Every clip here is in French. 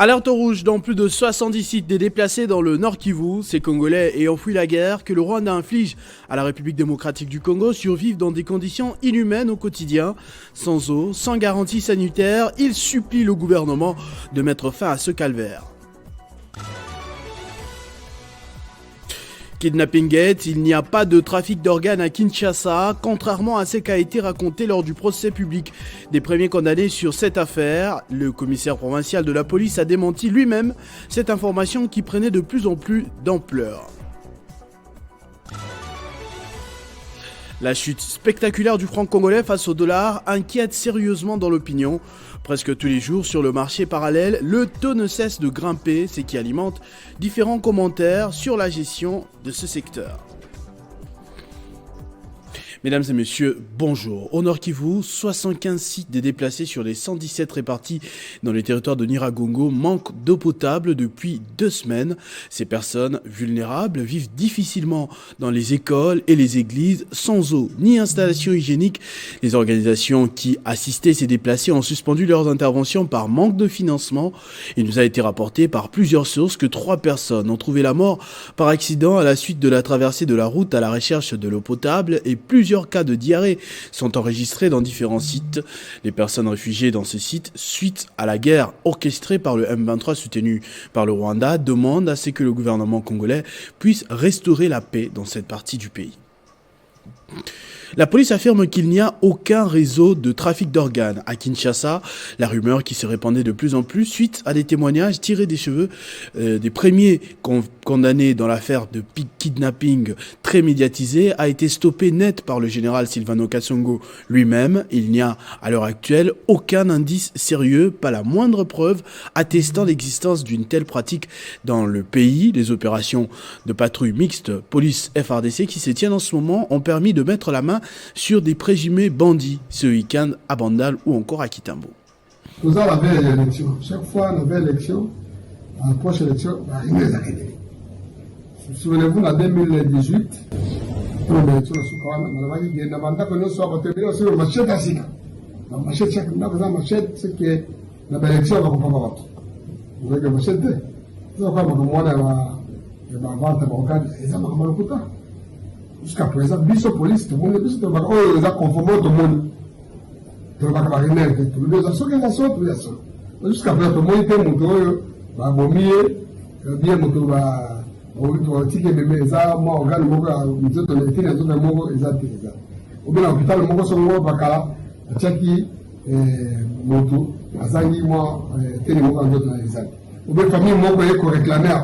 Alerte rouge dans plus de 70 sites des déplacés dans le Nord Kivu. Ces Congolais ayant fui la guerre que le Rwanda inflige à la République démocratique du Congo survivent dans des conditions inhumaines au quotidien. Sans eau, sans garantie sanitaire, ils supplient le gouvernement de mettre fin à ce calvaire. Kidnapping Gate, il n'y a pas de trafic d'organes à Kinshasa, contrairement à ce qui a été raconté lors du procès public des premiers condamnés sur cette affaire. Le commissaire provincial de la police a démenti lui-même cette information qui prenait de plus en plus d'ampleur. La chute spectaculaire du franc congolais face au dollar inquiète sérieusement dans l'opinion. Presque tous les jours sur le marché parallèle, le taux ne cesse de grimper, ce qui alimente différents commentaires sur la gestion de ce secteur. Mesdames et messieurs, bonjour. Au Nord Kivu, 75 sites des déplacés sur les 117 répartis dans le territoire de Nyiragongo manquent d'eau potable depuis 2 semaines. Ces personnes vulnérables vivent difficilement dans les écoles et les églises sans eau ni installation hygiénique. Les organisations qui assistaient ces déplacés ont suspendu leurs interventions par manque de financement. Il nous a été rapporté par plusieurs sources que 3 personnes ont trouvé la mort par accident à la suite de la traversée de la route à la recherche de l'eau potable et plusieurs cas de diarrhée sont enregistrés dans différents sites. Les personnes réfugiées dans ces sites, suite à la guerre orchestrée par le M23 soutenu par le Rwanda, demandent à ce que le gouvernement congolais puisse restaurer la paix dans cette partie du pays. La police affirme qu'il n'y a aucun réseau de trafic d'organes à Kinshasa, la rumeur qui se répandait de plus en plus suite à des témoignages tirés des cheveux des premiers condamnés dans l'affaire de kidnapping très médiatisée a été stoppée net par le général Silvano Kasongo lui-même. Il n'y a à l'heure actuelle aucun indice sérieux, pas la moindre preuve attestant l'existence d'une telle pratique dans le pays. Les opérations de patrouille mixte police-FRDC qui se tiennent en ce moment ont permis de mettre la main sur des présumés bandits ce week-end à Bandal ou encore à Kitambo. Nous avons la veille de l'élection. Chaque fois, la veille de l'élection, à la prochaine élection, il y a une académie. Souvenez-vous, en 2018, pour l'élection de Soukouane, on a dit qu'il y a un mandat que nous sommes retenus sur le marché d'Asika. Le marché de chaque marché, c'est que l'élection va comprendre votre. Vous voyez que le marché de c'est pourquoi on a vente à Borgade et ça m'a mal coûté. Jusqu'à présent, biso police, tout le monde est conformé tout le monde. Tout le monde est tout le monde. Jusqu'à présent, tout le monde est monté, va vomir, bien monté, va tirer bébé, ça, moi, regarde, nous autres, les filles, les autres, moi, ils ont tiré ça. Ou bien, l'hôpital, moi, son mot, Bakala, Tchaki, Moto, Azangi, moi, télé, moi, les autres, les autres. Ou bien, famille, moi, qu'on réclamait,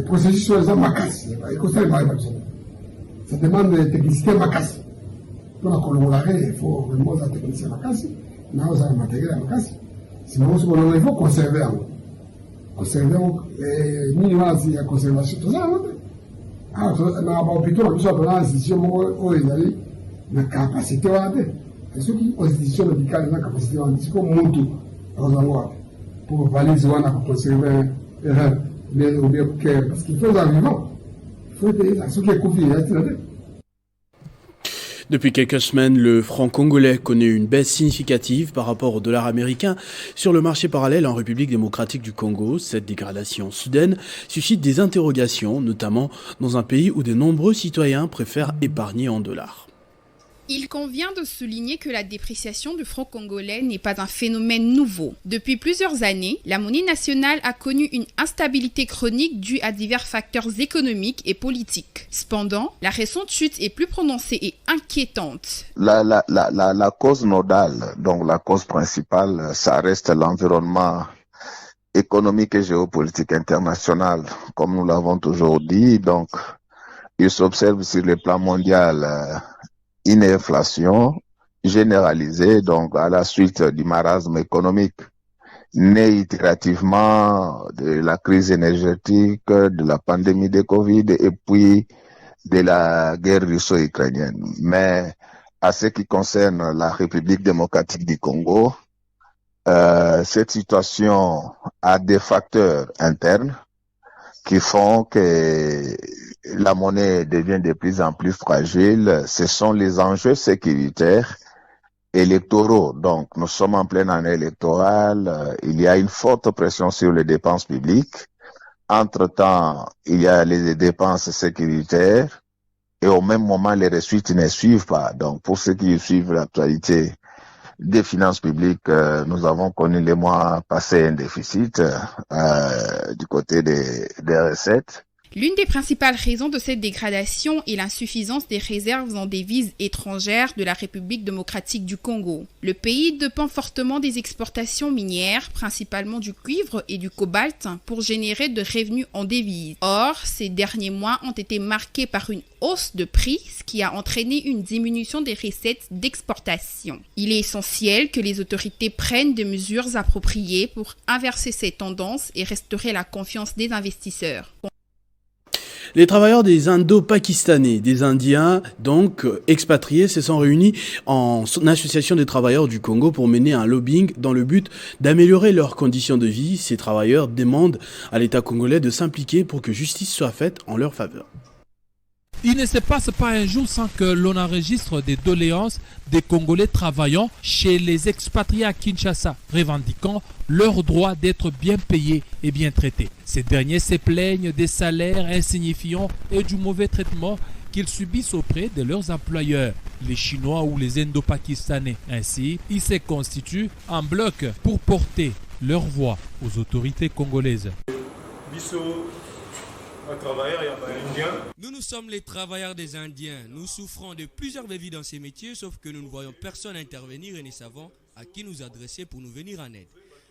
processus sur les hommes, ma casse, il conseille, ma réponse. Ça demande de technicité makasi. Pour la collaborer, il faut vraiment la technicité makasi. Nous avons le matériel makasi. Sinon, il faut conserver. Conserver, minimum, il y a conservation. Tout ça, alors, on a plutôt une institution où ils allaient la capacité à aller. Et ceux qui ont une institution médicale, la capacité à aller, c'est comme Moutou, pour valider, on a conservé ou bien parce qu'il faut un vivant. Depuis quelques semaines, le franc congolais connaît une baisse significative par rapport au dollar américain sur le marché parallèle en République démocratique du Congo. Cette dégradation soudaine suscite des interrogations, notamment dans un pays où de nombreux citoyens préfèrent épargner en dollars. Il convient de souligner que la dépréciation du franc congolais n'est pas un phénomène nouveau. Depuis plusieurs années, la monnaie nationale a connu une instabilité chronique due à divers facteurs économiques et politiques. Cependant, la récente chute est plus prononcée et inquiétante. La cause nodale, donc la cause principale, ça reste l'environnement économique et géopolitique international, comme nous l'avons toujours dit. Donc, il s'observe sur le plan mondial une inflation généralisée, donc à la suite du marasme économique né itérativement de la crise énergétique, de la pandémie de Covid et puis de la guerre russo-ukrainienne. Mais à ce qui concerne la République démocratique du Congo, cette situation a des facteurs internes qui font que la monnaie devient de plus en plus fragile. Ce sont les enjeux sécuritaires électoraux. Donc, nous sommes en pleine année électorale. Il y a une forte pression sur les dépenses publiques. Entre-temps, il y a les dépenses sécuritaires et au même moment, les recettes ne suivent pas. Donc, pour ceux qui suivent l'actualité des finances publiques, nous avons connu les mois passés un déficit du côté des recettes. L'une des principales raisons de cette dégradation est l'insuffisance des réserves en devises étrangères de la République démocratique du Congo. Le pays dépend fortement des exportations minières, principalement du cuivre et du cobalt, pour générer de revenus en devises. Or, ces derniers mois ont été marqués par une hausse de prix, ce qui a entraîné une diminution des recettes d'exportation. Il est essentiel que les autorités prennent des mesures appropriées pour inverser ces tendances et restaurer la confiance des investisseurs. Les travailleurs des Indo-Pakistanais, des Indiens, donc expatriés, se sont réunis en association des travailleurs du Congo pour mener un lobbying dans le but d'améliorer leurs conditions de vie. Ces travailleurs demandent à l'État congolais de s'impliquer pour que justice soit faite en leur faveur. Il ne se passe pas un jour sans que l'on enregistre des doléances des Congolais travaillant chez les expatriés à Kinshasa, revendiquant leur droit d'être bien payés et bien traités. Ces derniers se plaignent des salaires insignifiants et du mauvais traitement qu'ils subissent auprès de leurs employeurs, les Chinois ou les Indo-Pakistanais. Ainsi, ils se constituent en bloc pour porter leur voix aux autorités congolaises. Nous sommes les travailleurs des Indiens. Nous souffrons de plusieurs vies dans ces métiers, sauf que nous ne voyons personne intervenir et ne savons à qui nous adresser pour nous venir en aide.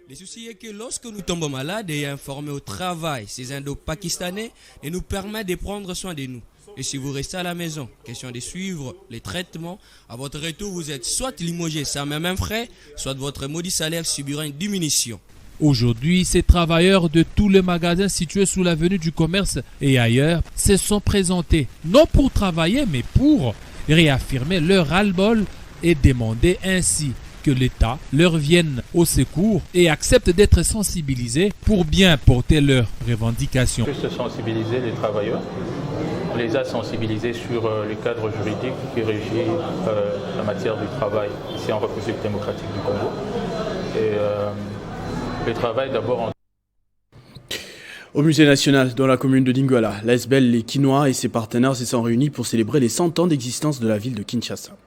Le souci est que lorsque nous tombons malades et informés au travail, ces Indo-Pakistanais et nous permettent de prendre soin de nous. Et si vous restez à la maison, question de suivre les traitements, à votre retour, vous êtes soit limogé sans même un frais, soit votre maudit salaire subira une diminution. Aujourd'hui, ces travailleurs de tous les magasins situés sous l'avenue du Commerce et ailleurs se sont présentés, non pour travailler, mais pour réaffirmer leur ras-le-bol et demander ainsi que l'État leur vienne au secours et accepte d'être sensibilisés pour bien porter leurs revendications. Juste sensibiliser les travailleurs, on les a sensibilisés sur le cadre juridique qui régit la matière du travail ici en République démocratique du Congo. Et le travail d'abord Au musée national dans la commune de Dingwala, l'ASBEL, les Quinois et ses partenaires se sont réunis pour célébrer les 100 ans d'existence de la ville de Kinshasa.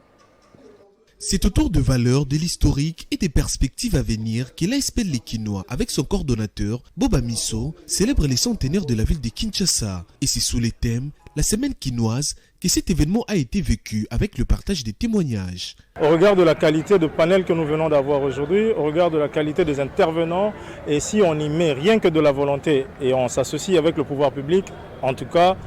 C'est autour de valeurs, de l'historique et des perspectives à venir que l'ASBEL Les Quinois, avec son coordonnateur, Boba Misso, célèbre les centenaires de la ville de Kinshasa. Et c'est sous les thèmes la semaine quinoise que cet événement a été vécu avec le partage des témoignages. Au regard de la qualité de panel que nous venons d'avoir aujourd'hui, au regard de la qualité des intervenants, et si on y met rien que de la volonté et on s'associe avec le pouvoir public, en tout cas,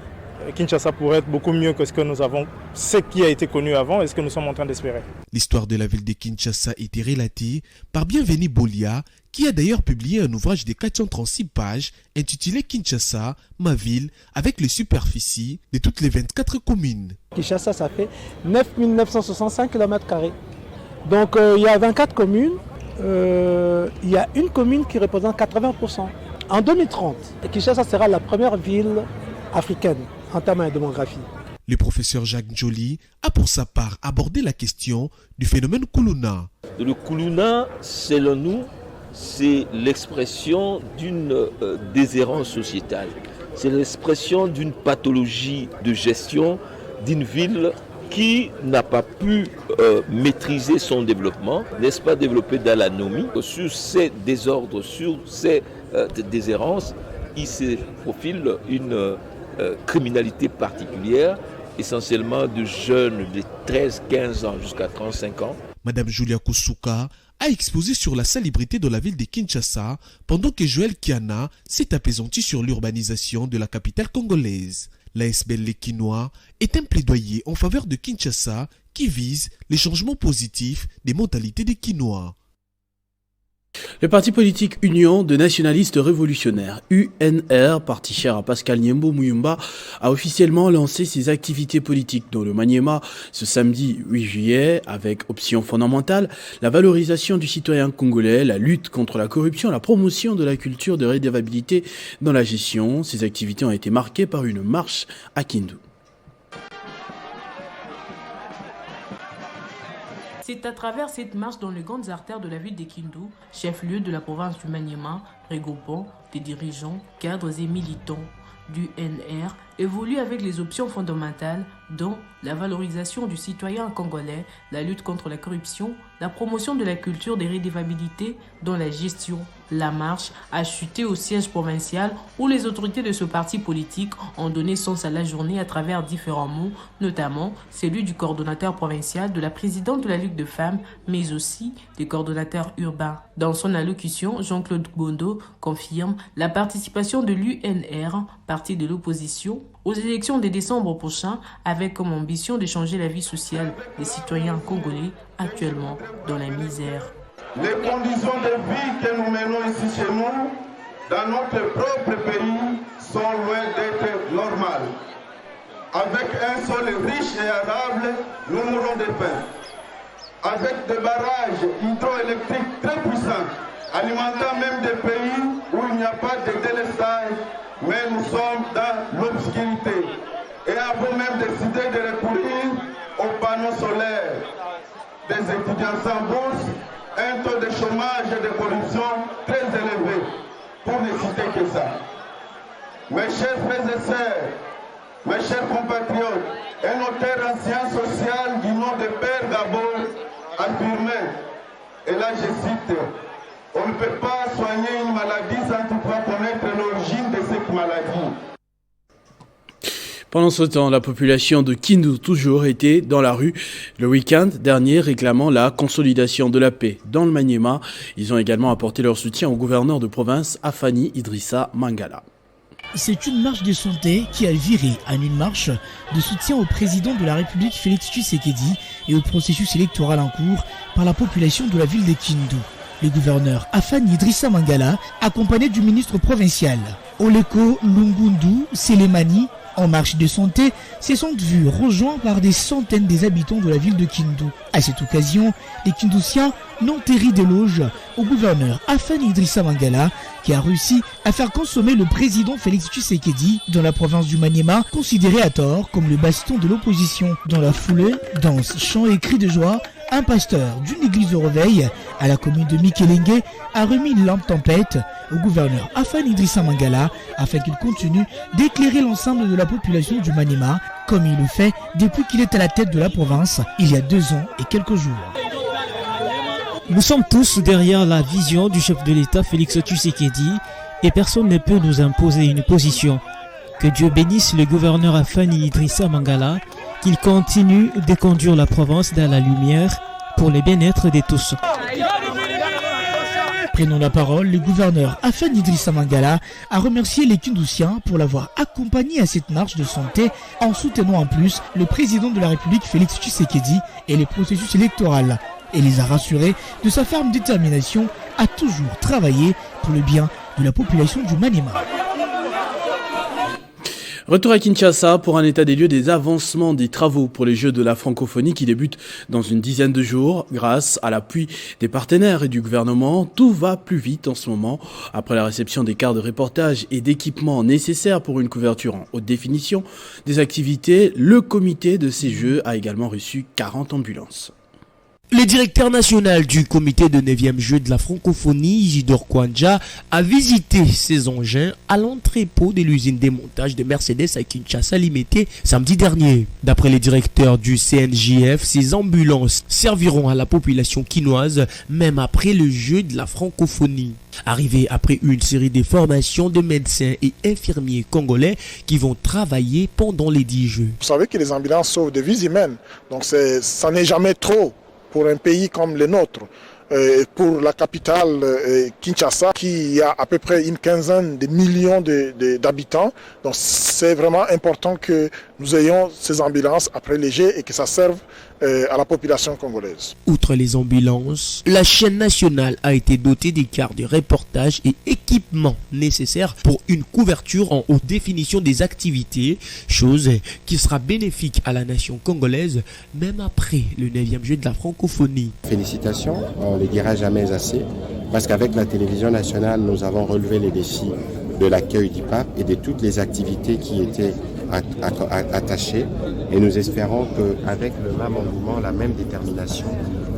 Kinshasa pourrait être beaucoup mieux que ce que nous avons, ce qui a été connu avant et ce que nous sommes en train d'espérer. L'histoire de la ville de Kinshasa a été relatée par Bienvenu Bolia, qui a d'ailleurs publié un ouvrage de 436 pages intitulé Kinshasa, ma ville, avec les superficies de toutes les 24 communes. Kinshasa, ça fait 9 965 km². Donc il y a 24 communes, il y a une commune qui représente 80%. En 2030, Kinshasa sera la première ville africaine en termes de démographie. Le professeur Jacques Joly a pour sa part abordé la question du phénomène Kuluna. Le Kuluna, selon nous, c'est l'expression d'une déshérence sociétale. C'est l'expression d'une pathologie de gestion d'une ville qui n'a pas pu maîtriser son développement, n'est-ce pas, développer dans l'anomie. Sur ces désordres, sur ces déshérences, il se profile une criminalité particulière, essentiellement de jeunes de 13-15 ans jusqu'à 35 ans. Madame Julia Koussouka a exposé sur la salubrité de la ville de Kinshasa pendant que Joël Kiana s'est apaisanti sur l'urbanisation de la capitale congolaise. L'ASBEL Les Quinois est un plaidoyer en faveur de Kinshasa qui vise les changements positifs des mentalités des Quinois. Le parti politique Union de nationalistes révolutionnaires, UNR, parti cher à Pascal Nyembo Muyumba, a officiellement lancé ses activités politiques dans le Maniema ce samedi 8 juillet avec option fondamentale, la valorisation du citoyen congolais, la lutte contre la corruption, la promotion de la culture de redevabilité dans la gestion. Ces activités ont été marquées par une marche à Kindu. C'est à travers cette marche dans les grandes artères de la ville de Kindu, chef-lieu de la province du Maniema, regroupant des dirigeants, cadres et militants du NR, évolue avec les options fondamentales dont la valorisation du citoyen congolais, la lutte contre la corruption, la promotion de la culture des redevabilités dans la gestion. La marche a chuté au siège provincial où les autorités de ce parti politique ont donné sens à la journée à travers différents mots, notamment celui du coordonnateur provincial, de la présidente de la Ligue de femmes, mais aussi des coordonnateurs urbains. Dans son allocution, Jean-Claude Gondo confirme la participation de l'UNR, parti de l'opposition, aux élections de décembre prochain avec comme ambition de changer la vie sociale des citoyens congolais actuellement dans la misère. Les conditions de vie que nous menons ici chez nous, dans notre propre pays, sont loin d'être normales. Avec un sol riche et arable, nous mourons de faim. Avec des barrages hydroélectriques très puissants, alimentant même des pays où il n'y a pas de délestage, mais nous sommes dans l'obscurité. Et avons même décidé de recourir aux panneaux solaires. Des étudiants sans bourse, un taux de chômage et de corruption très élevé, pour ne citer que ça. Mes chers frères et sœurs, mes chers compatriotes, un auteur ancien social du nom de Père Gabo affirmait, et là je cite, on ne peut pas soigner une maladie sans toutefois connaître l'origine de cette maladie. Pendant ce temps, la population de Kindu toujours était dans la rue le week-end dernier réclamant la consolidation de la paix dans le Maniema. Ils ont également apporté leur soutien au gouverneur de province Afani Idrissa Mangala. C'est une marche de santé qui a viré en une marche de soutien au président de la République Félix Tshisekedi et au processus électoral en cours par la population de la ville de Kindu. Le gouverneur Afani Idrissa Mangala, accompagné du ministre provincial Oleko Lungundu Selemani, en marche de santé, se sont vus rejoints par des centaines des habitants de la ville de Kindu. À cette occasion, les Kindusiens n'ont terri d'éloges au gouverneur Afani Idrissa Mangala, qui a réussi à faire consommer le président Félix Tshisekedi dans la province du Maniema, considéré à tort comme le bastion de l'opposition. Dans la foulée, danse, chants et cris de joie, un pasteur d'une église de réveil à la commune de Mikelenge a remis une lampe tempête au gouverneur Afani Idrissa Mangala afin qu'il continue d'éclairer l'ensemble de la population du Maniema comme il le fait depuis qu'il est à la tête de la province il y a 2 ans et quelques jours. Nous sommes tous derrière la vision du chef de l'État Félix Tshisekedi et personne ne peut nous imposer une position. Que Dieu bénisse le gouverneur Afani Idrissa Mangala, qu'il continue de conduire la province dans la lumière pour le bien-être de tous. Prenant la parole, le gouverneur Afani Idrissa Mangala a remercié les Kindusiens pour l'avoir accompagné à cette marche de santé en soutenant en plus le président de la République Félix Tshisekedi et les processus électoraux et les a rassurés de sa ferme détermination à toujours travailler pour le bien de la population du Maniema. Retour à Kinshasa pour un état des lieux des avancements des travaux pour les Jeux de la francophonie qui débutent dans une dizaine de jours. Grâce à l'appui des partenaires et du gouvernement, tout va plus vite en ce moment. Après la réception des cartes de reportage et d'équipements nécessaires pour une couverture en haute définition des activités, le comité de ces Jeux a également reçu 40 ambulances. Le directeur national du comité de 9e jeu de la francophonie, Isidore Kwanja, a visité ces engins à l'entrepôt de l'usine de montage de Mercedes à Kinshasa Limité samedi dernier. D'après le directeur du CNJF, ces ambulances serviront à la population quinoise même après le jeu de la francophonie. Arrivé après une série de formations de médecins et infirmiers congolais qui vont travailler pendant les 10 jeux. Vous savez que les ambulances sauvent des vies humaines, donc ça n'est jamais trop pour un pays comme le nôtre. Pour la capitale Kinshasa, qui a à peu près une quinzaine de millions d'habitants. Donc c'est vraiment important que nous ayons ces ambulances après les jeux et que ça serve à la population congolaise. Outre les ambulances, la chaîne nationale a été dotée des cartes de reportage et équipements nécessaires pour une couverture en haute définition des activités, chose qui sera bénéfique à la nation congolaise même après le 9e jeu de la francophonie. Félicitations, on ne les dira jamais assez, parce qu'avec la télévision nationale, nous avons relevé les défis de l'accueil du pape et de toutes les activités qui étaient attachées, et nous espérons qu'avec le même engouement, la même détermination,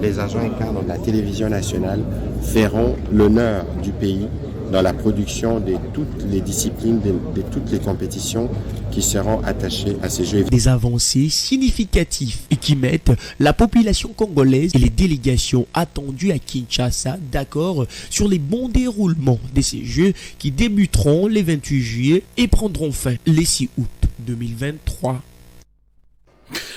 les agents et cadres de la télévision nationale feront l'honneur du pays dans la production de toutes les disciplines, de toutes les compétitions qui seront attachées à ces Jeux. Des avancées significatives et qui mettent la population congolaise et les délégations attendues à Kinshasa d'accord sur les bons déroulements de ces Jeux qui débuteront les 28 juillet et prendront fin les 6 août 2023.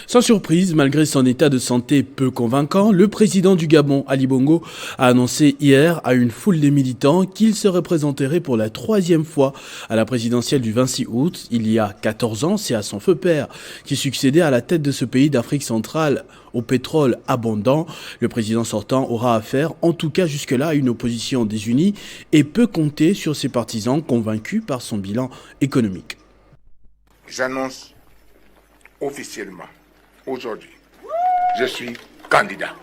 Sans surprise, malgré son état de santé peu convaincant, le président du Gabon, Ali Bongo, a annoncé hier à une foule de militants qu'il se représenterait pour la 3e fois à la présidentielle du 26 août. Il y a 14 ans, c'est à son feu père qui succédait à la tête de ce pays d'Afrique centrale au pétrole abondant. Le président sortant aura affaire, en tout cas jusque-là, à une opposition désunie et peut compter sur ses partisans convaincus par son bilan économique. J'annonce officiellement aujourd'hui, je suis candidat.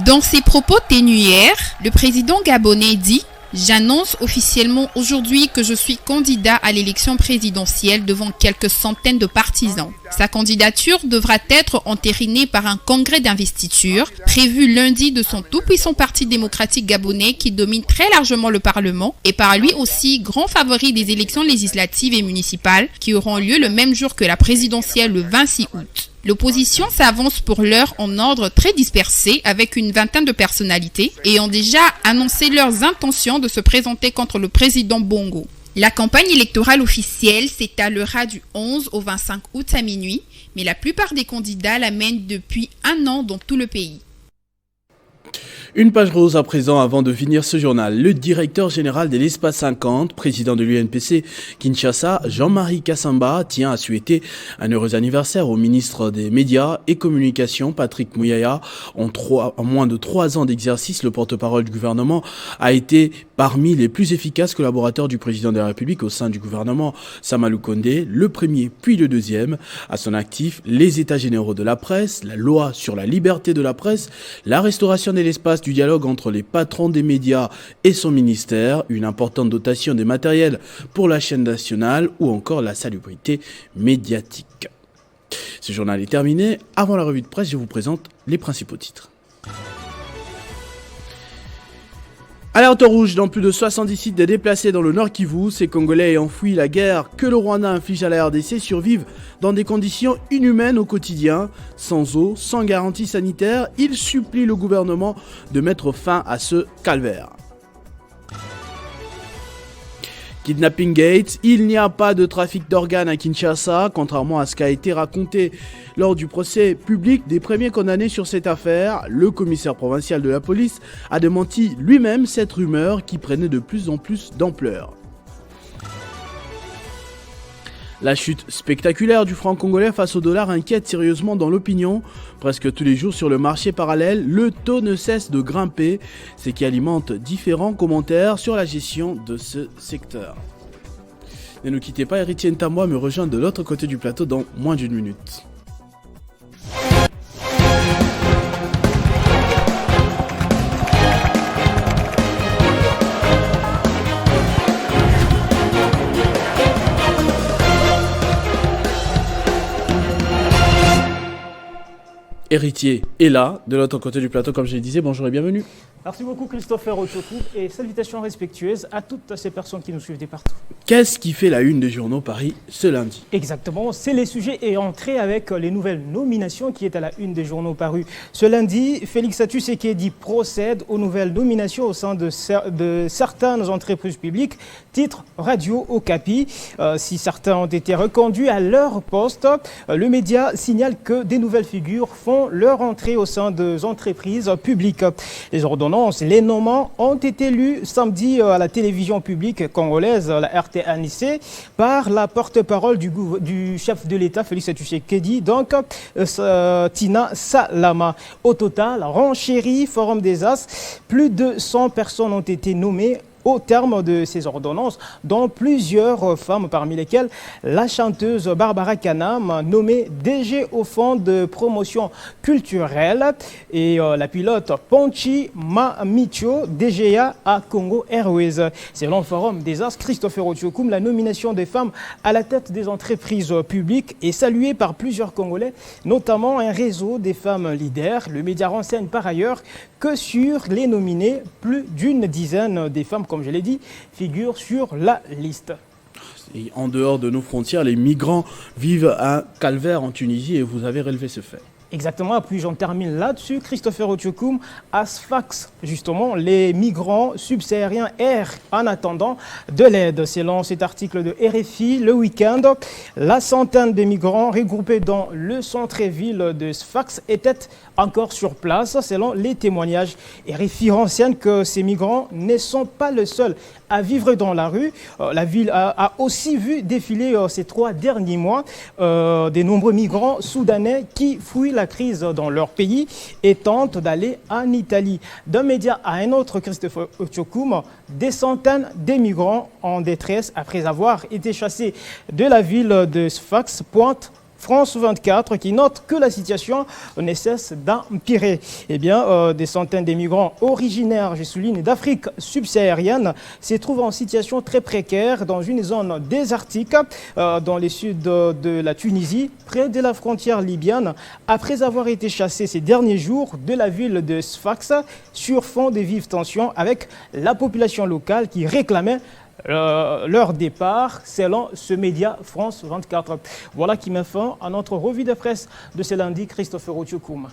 Dans ses propos tenus hier, le président gabonais dit « J'annonce officiellement aujourd'hui que je suis candidat à l'élection présidentielle devant quelques centaines de partisans. » Sa candidature devra être entérinée par un congrès d'investiture prévu lundi de son tout-puissant parti démocratique gabonais qui domine très largement le Parlement et par lui aussi grand favori des élections législatives et municipales qui auront lieu le même jour que la présidentielle le 26 août. L'opposition s'avance pour l'heure en ordre très dispersé avec une vingtaine de personnalités et ont déjà annoncé leurs intentions de se présenter contre le président Bongo. La campagne électorale officielle s'étalera du 11 au 25 août à minuit, mais la plupart des candidats la mènent depuis un an dans tout le pays. Une page rose à présent avant de finir ce journal. Le directeur général de l'Espace 50, président de l'UNPC Kinshasa, Jean-Marie Kassamba, tient à souhaiter un heureux anniversaire au ministre des Médias et Communications, Patrick Mouyaya. En moins de 3 ans d'exercice, le porte-parole du gouvernement a été parmi les plus efficaces collaborateurs du président de la République au sein du gouvernement Samalou Condé, le premier puis le deuxième. À son actif, les états généraux de la presse, la loi sur la liberté de la presse, la restauration de l'espace du dialogue entre les patrons des médias et son ministère, une importante dotation des matériels pour la chaîne nationale ou encore la salubrité médiatique. Ce journal est terminé. Avant la revue de presse, je vous présente les principaux titres. Alerte rouge dans plus de 70 sites de déplacés dans le Nord Kivu. Ces Congolais ayant fui la guerre que le Rwanda inflige à la RDC survivent dans des conditions inhumaines au quotidien. Sans eau, sans garantie sanitaire, ils supplient le gouvernement de mettre fin à ce calvaire. Kidnapping Gate, il n'y a pas de trafic d'organes à Kinshasa, contrairement à ce qui a été raconté lors du procès public des premiers condamnés sur cette affaire. Le commissaire provincial de la police a démenti lui-même cette rumeur qui prenait de plus en plus d'ampleur. La chute spectaculaire du franc congolais face au dollar inquiète sérieusement dans l'opinion. Presque tous les jours sur le marché parallèle, le taux ne cesse de grimper, ce qui alimente différents commentaires sur la gestion de ce secteur. Ne nous quittez pas, Héritier Ntamwa me rejoint de l'autre côté du plateau dans moins d'une minute. Héritier est là, de l'autre côté du plateau, comme je le disais. Bonjour et bienvenue. Merci beaucoup Christopher Ochotou et salutations respectueuses à toutes ces personnes qui nous suivent de partout. Qu'est-ce qui fait la une des journaux Paris ce lundi? Exactement, c'est les sujets et entrées avec les nouvelles nominations qui est à la une des journaux parus ce lundi. Félix Tshisekedi procède aux nouvelles nominations au sein de certaines entreprises publiques, titre Radio Okapi. Si certains ont été reconduits à leur poste, le média signale que des nouvelles figures font leur entrée au sein des entreprises publiques. Les ordonnances, les nommants ont été lus samedi à la télévision publique congolaise, la RTNC, par la porte-parole du chef de l'État, Félix Tshisekedi, donc Tina Salama. Au total, renchéri, Forum des As, plus de 100 personnes ont été nommées au terme de ces ordonnances, dont plusieurs femmes, parmi lesquelles la chanteuse Barbara Kanam, nommée DG au Fonds de promotion culturelle, et la pilote Ponchi Mamicho, DGA à Congo Airways. Selon le Forum des As, Christopher Otiokoum, la nomination des femmes à la tête des entreprises publiques est saluée par plusieurs Congolais, notamment un réseau des femmes leaders. Le média renseigne par ailleurs que sur les nominés, plus d'une dizaine des femmes, comme je l'ai dit, figurent sur la liste. Et en dehors de nos frontières, les migrants vivent un calvaire en Tunisie et vous avez relevé ce fait. Exactement, puis j'en termine là-dessus. Christopher Otiokoum, à Sfax, justement, les migrants subsahariens errent en attendant de l'aide. Selon cet article de RFI, le week-end, la centaine de migrants regroupés dans le centre-ville de Sfax étaient encore sur place, selon les témoignages. RFI renseigne que ces migrants ne sont pas les seuls à vivre dans la rue. La ville a aussi vu défiler ces 3 derniers mois des nombreux migrants soudanais qui fuient la crise dans leur pays et tentent d'aller en Italie. D'un média à un autre, Christopher Otiokoum, des centaines de migrants en détresse après avoir été chassés de la ville de Sfax pointe France 24 qui note que la situation ne cesse d'empirer. Eh bien, des centaines de migrants originaires, je souligne, d'Afrique subsaharienne se trouvent en situation très précaire dans une zone désertique dans le sud de la Tunisie, près de la frontière libyenne, après avoir été chassés ces derniers jours de la ville de Sfax sur fond de vives tensions avec la population locale qui réclamait leur départ, selon ce média France 24. Voilà qui met fin à notre revue de presse de ce lundi. Christopher Otiokoum.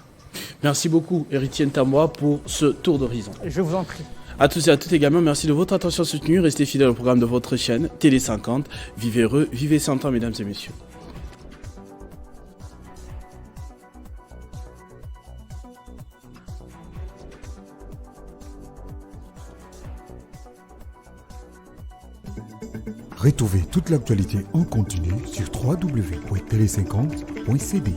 Merci beaucoup, Héritier Ntamwa, pour ce tour d'horizon. Je vous en prie. À tous et à toutes également, merci de votre attention soutenue. Restez fidèles au programme de votre chaîne Télé 50. Vivez heureux, vivez 100 ans, mesdames et messieurs. Retrouvez toute l'actualité en continu sur www.tele50.cd.